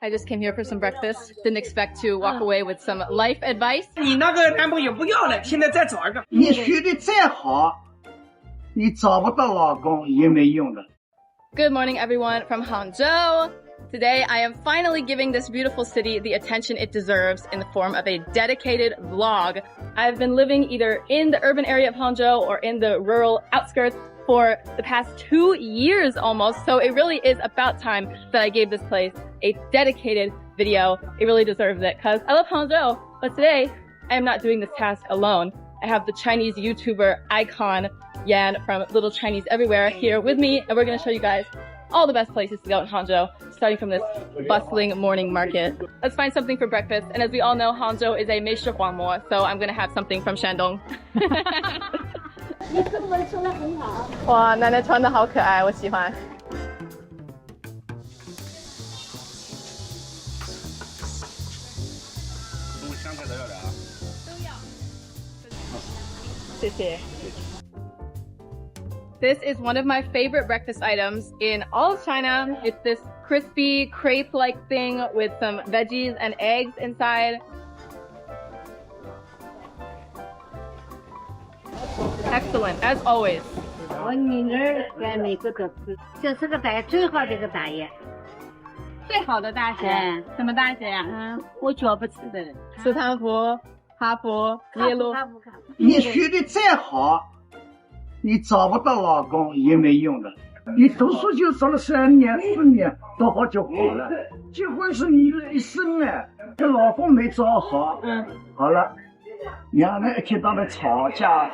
I just came here for some breakfast. Didn't expect to walk away with some life advice. 你那个男朋友不要了，现在再找一个。你学的再好，你找不到老公也没用的。 Good morning, everyone, from Hangzhou. Today, I am finally giving this beautiful city the attention it deserves in the form of a dedicated vlog. I've been living either in the urban area of Hangzhou or in the rural outskirts for the past 2 years almost, so it really is about time that I gave this place a dedicated video. It really deserves it, because I love Hangzhou, but today, I am not doing this task alone. I have the Chinese YouTuber icon, Yan from Little Chinese Everywhere here with me, and we're going to show you guys all the best places to go in Hangzhou, starting from this bustling morning market. Let's find something for breakfast, and as we all know, Hangzhou is a 美食荒漠, so I'm going to have something from Shandong. 你中文说得很好。哇，奶奶穿的好可爱，我喜欢。香菜都要的啊。都要。谢谢。This is one of my favorite breakfast items in all of China. It's this crispy crepe-like thing with some veggies and eggs inside. Excellent, as always. 我女儿在美国都吃，就是个大最好的一个大爷。最好的大学，什么大学呀？我绝不吃的。斯坦福、哈佛、耶鲁。你学的再好，你找不到老公也没用的。你读书就读了3年4年，多好就好了。结婚是你的一生哎，这老公没找好，好了，两人一天到晚吵架，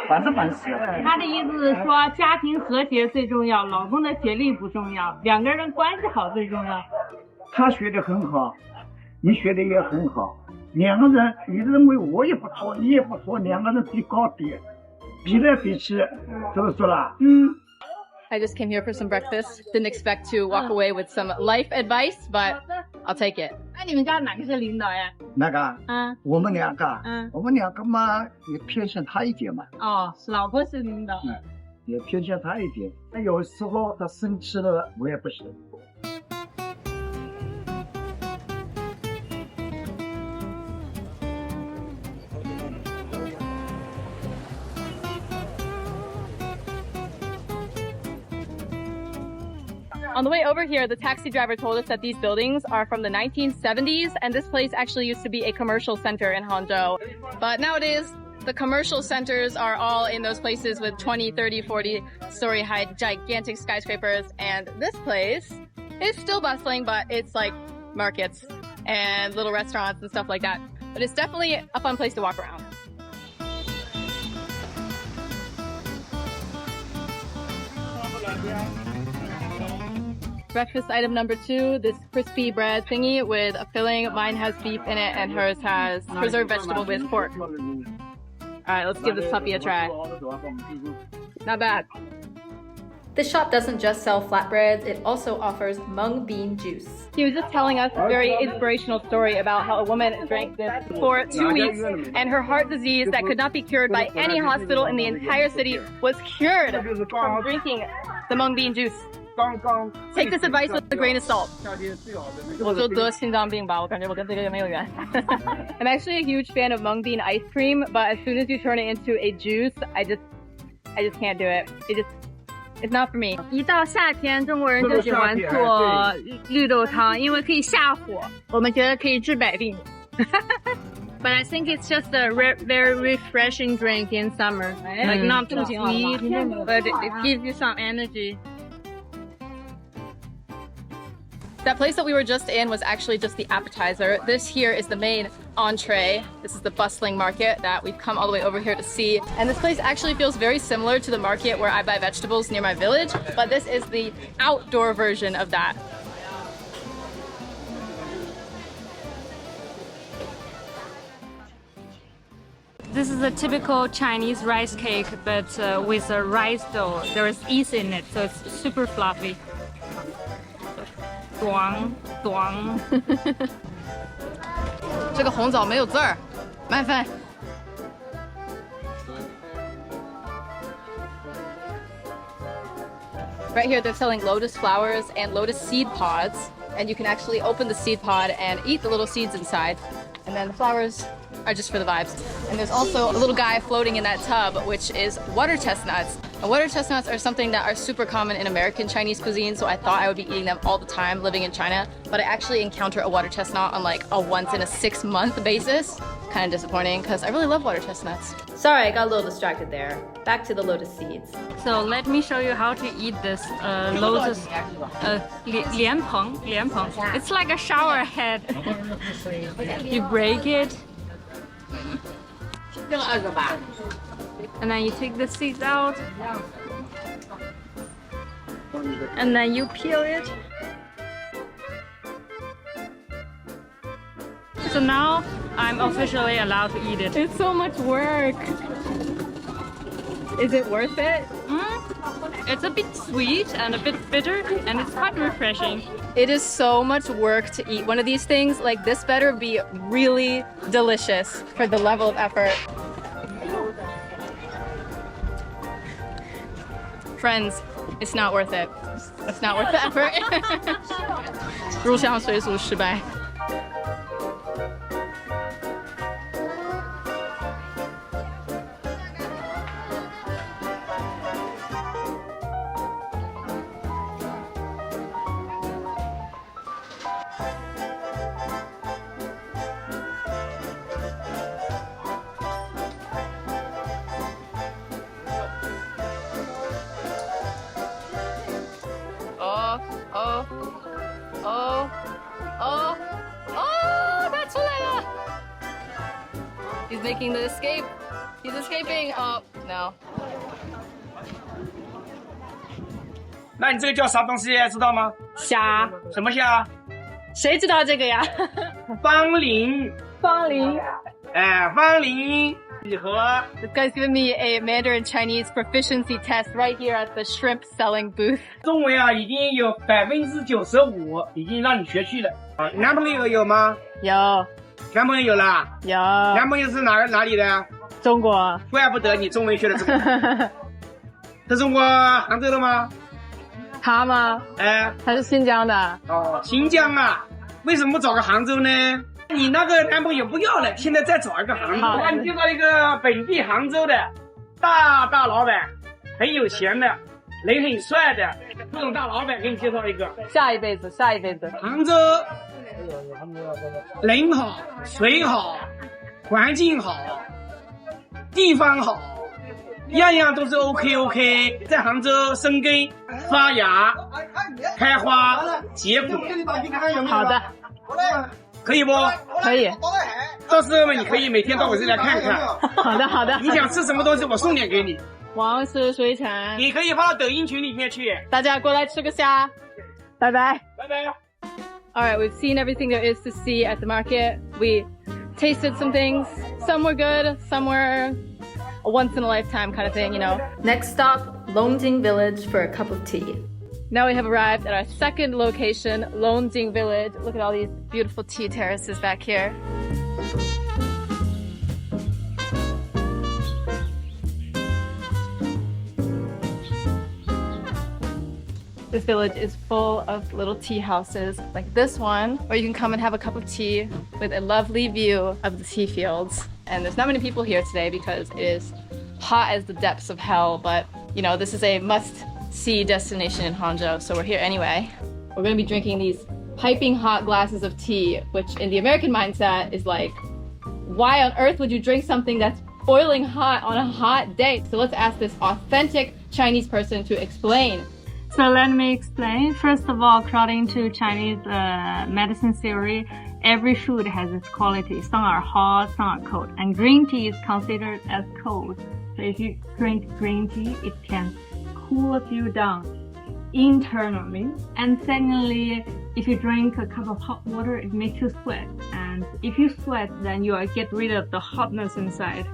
烦得半死。他的意思是说，家庭和谐最重要，老公的学历不重要，两个人关系好最重要。他学得很好，你学得也很好，两个人，你认为我也不错，你也不错，两个人比高低，比来比去，是不是啦？I just came here for some breakfast. Didn't expect to walk away with some life advice, but I'll take it. 那你们家哪个是领导呀？那个，我们两个，我们两个嘛，也偏向他一点嘛。哦，老婆是领导。也偏向他一点。那有时候他生气了，我也不行。On the way over here, the taxi driver told us that these buildings are from the 1970s, and this place actually used to be a commercial center in Hangzhou. But nowadays, the commercial centers are all in those places with 20, 30, 40-story high gigantic skyscrapers, and this place is still bustling, but it's like markets and little restaurants and stuff like that. But it's definitely a fun place to walk around. Breakfast item number 2, this crispy bread thingy with a filling. Mine has beef in it and hers has preserved vegetable with pork. Alright, let's give this puppy a try. Not bad. This shop doesn't just sell flatbreads, it also offers mung bean juice. He was just telling us a very inspirational story about how a woman drank this for 2 weeks and her heart disease that could not be cured by any hospital in the entire city was cured from drinking the mung bean juice. Take this advice with a grain of salt. 我就得心脏病吧，我感觉我跟这个没有缘。I'm actually a huge fan of mung bean ice cream, but as soon as you turn it into a juice, I just can't do it. It's not for me. 一到夏天，中国人就喜欢做绿豆汤，因为可以下火。我们觉得可以治百病。But I think it's just a very refreshing drink in summer. Like not too sweet, but it gives you some energy. That place that we were just in was actually just the appetizer. This here is the main entree. This is the bustling market that we've come all the way over here to see. And this place actually feels very similar to the market where I buy vegetables near my village, but this is the outdoor version of that. This is a typical Chinese rice cake, but with a rice dough. There is yeast in it, so it's super fluffy. 这个红枣没有字儿，慢翻。Right here, they're selling lotus flowers and lotus seed pods. and you can actually open the seed pod and eat the little seeds inside. And then the flowers are just for the vibes. And there's also a little guy floating in that tub, which is water chestnuts. And water chestnuts are something that are super common in American Chinese cuisine, so I thought I would be eating them all the time living in China, but I actually encounter a water chestnut on like a once in a 6-month basis. Kind of disappointing because I really love water chestnuts. Sorry, I got a little distracted there. Back to the lotus seeds. So let me show you how to eat this lotus lianpeng. It's like a shower head. You break it. And then you take the seeds out. And then you peel it. So now I'm officially allowed to eat it. It's so much work. Is it worth it? It's a bit sweet and a bit bitter, and it's quite refreshing. It is so much work to eat one of these things. Like, this better be really delicious for the level of effort. Friends, it's not worth it. It's not worth the effort. 入乡随俗失败。他出来了 He's making the escape. He's escaping. Oh, no. 那你这个叫啥东西？知道吗？虾？什么虾？谁知道这个呀？芳龄。芳龄。哎，芳龄礼盒。This guy's giving me a Mandarin Chinese proficiency test right here at the shrimp selling booth. 中文啊，已经有95%已经让你学去了。啊，男朋友有吗？有。男朋友有了？有。男朋友是哪里的？中国。怪不得你中文学的这么。在中国杭州的吗？他吗？哎，他是新疆的。哦，新疆啊，为什么不找个杭州呢？你那个男朋友不要了，现在再找一个杭州。我给你介绍一个本地杭州的大老板，很有钱的，人很帅的，这种大老板给你介绍一个。下一辈子。杭州人好，水好，环境好，地方好。样样都是 OK， 在杭州生根、发芽、开花、结果。好的，可以不？可以。到时候你可以每天到我这来看看。好的。你想吃什么东西，我送点给你。王氏水产，你可以发到抖音群里面去。大家过来吃个虾，拜拜。拜拜。Alright, we've seen everything there is to see at the market. We tasted some things. Some were good, some were a once-in-a-lifetime kind of thing, you know. Next stop, Longjing Village for a cup of tea. Now we have arrived at our second location, Longjing Village. Look at all these beautiful tea terraces back here. This village is full of little tea houses like this one, where you can come and have a cup of tea with a lovely view of the tea fields. And there's not many people here today because it is hot as the depths of hell, but you know, this is a must-see destination in Hangzhou, so we're here anyway. We're gonna be drinking these piping hot glasses of tea, which in the American mindset is like, why on earth would you drink something that's boiling hot on a hot day? So let's ask this authentic Chinese person to explain. So let me explain. First of all, according to Chinese medicine theory, every food has its quality. Some are hot, some are cold. And green tea is considered as cold. So if you drink green tea, it can cool you down internally. And secondly, if you drink a cup of hot water, it makes you sweat. And if you sweat, then you will get rid of the hotness inside.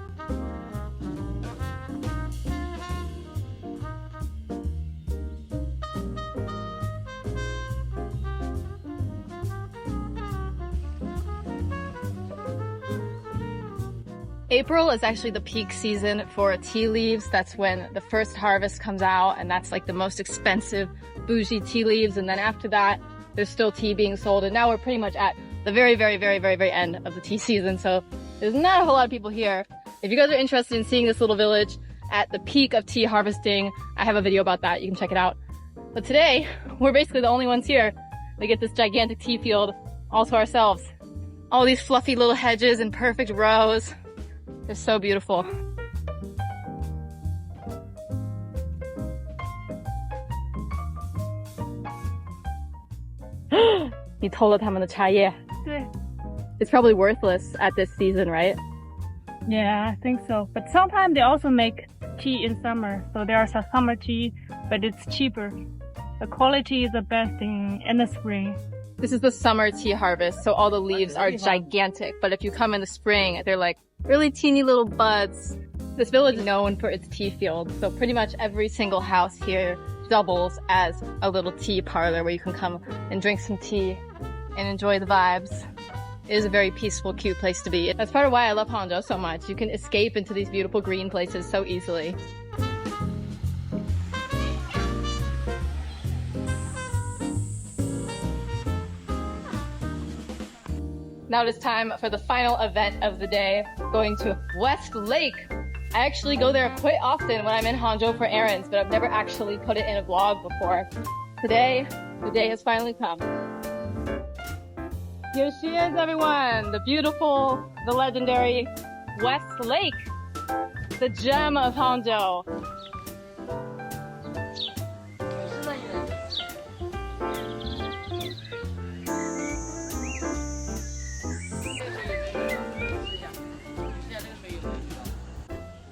April is actually the peak season for tea leaves. That's when the first harvest comes out, and that's like the most expensive bougie tea leaves. And then after that, there's still tea being sold. And now we're pretty much at the very end of the tea season. So there's not a whole lot of people here. If you guys are interested in seeing this little village at the peak of tea harvesting, I have a video about that. You can check it out. But today, we're basically the only ones here. We get this gigantic tea field all to ourselves. All these fluffy little hedges in perfect rows. They're so beautiful. 你偷了他们的茶叶。对。It's probably worthless at this season, right? Yeah, I think so. But sometimes they also make tea in summer. So there are some summer tea, but it's cheaper. The quality is the best in the spring. This is the summer tea harvest, so all the leaves are gigantic. But if you come in the spring, they're like really teeny little buds. This village is known for its tea field, so pretty much every single house here doubles as a little tea parlor where you can come and drink some tea and enjoy the vibes. It is a very peaceful, cute place to be. That's part of why I love Hangzhou so much. You can escape into these beautiful green places so easily. Now it is time for the final event of the day, going to West Lake. I actually go there quite often when I'm in Hangzhou for errands, but I've never actually put it in a vlog before. Today, the day has finally come. Here she is, everyone! The beautiful, the legendary West Lake, the gem of Hangzhou.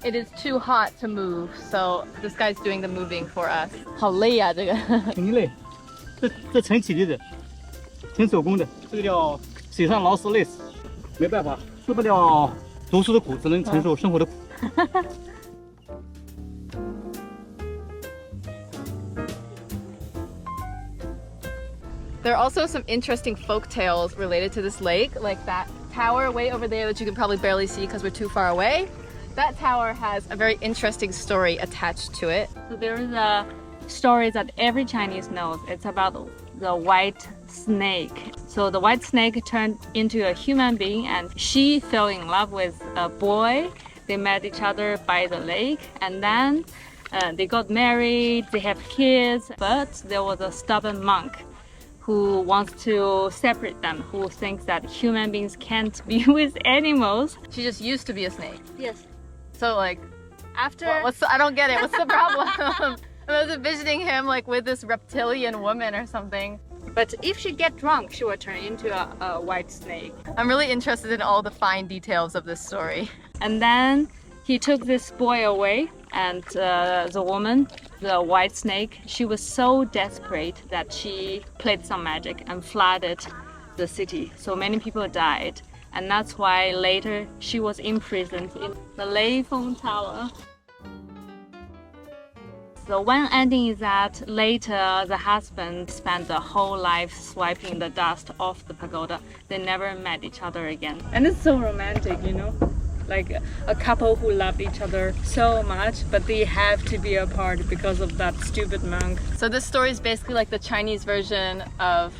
It is too hot to move, so this guy's doing the moving for us. 好累啊，这个。挺累，这成体力的，挺手工的，这个叫水上劳斯累死，没办法，吃不了读书的苦，只能承受生活的苦。There are also some interesting folk tales related to this lake, like that tower way over there that you can probably barely see because we're too far away. That tower has a very interesting story attached to it. So there is a story that every Chinese knows. It's about the white snake. So the white snake turned into a human being and she fell in love with a boy. They met each other by the lake and then they got married, they have kids, but there was a stubborn monk who wants to separate them, who thinks that human beings can't be with animals. She just used to be a snake. Yes. So like, after, I don't get it, what's the problem? I was envisioning him like with this reptilian woman or something. But if she gets drunk, she will turn into a white snake. I'm really interested in all the fine details of this story. And then he took this boy away and the woman, the white snake, she was so desperate that she played some magic and flooded the city. So many people died. And that's why later she was imprisoned in the Leifeng Tower. So one ending is that later the husband spent the whole life swiping the dust off the pagoda. They never met each other again. And it's so romantic, you know? Like a couple who love each other so much, but they have to be apart because of that stupid monk. So this story is basically like the Chinese version of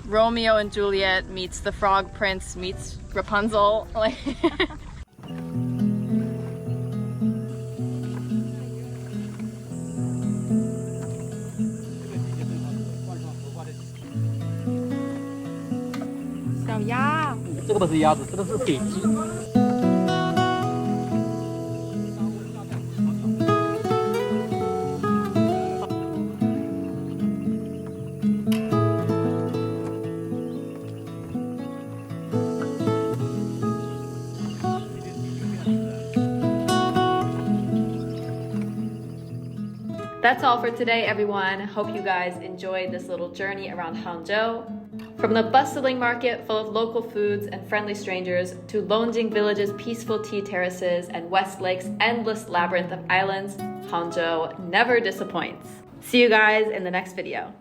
Romeo and Juliet meets the Frog Prince meets Rapunzel. Like 小鸭，这个不是鸭子，这个是北极。 That's all for today, everyone. Hope you guys enjoyed this little journey around Hangzhou. From the bustling market full of local foods and friendly strangers to Longjing village's peaceful tea terraces and West Lake's endless labyrinth of islands, Hangzhou never disappoints. See you guys in the next video.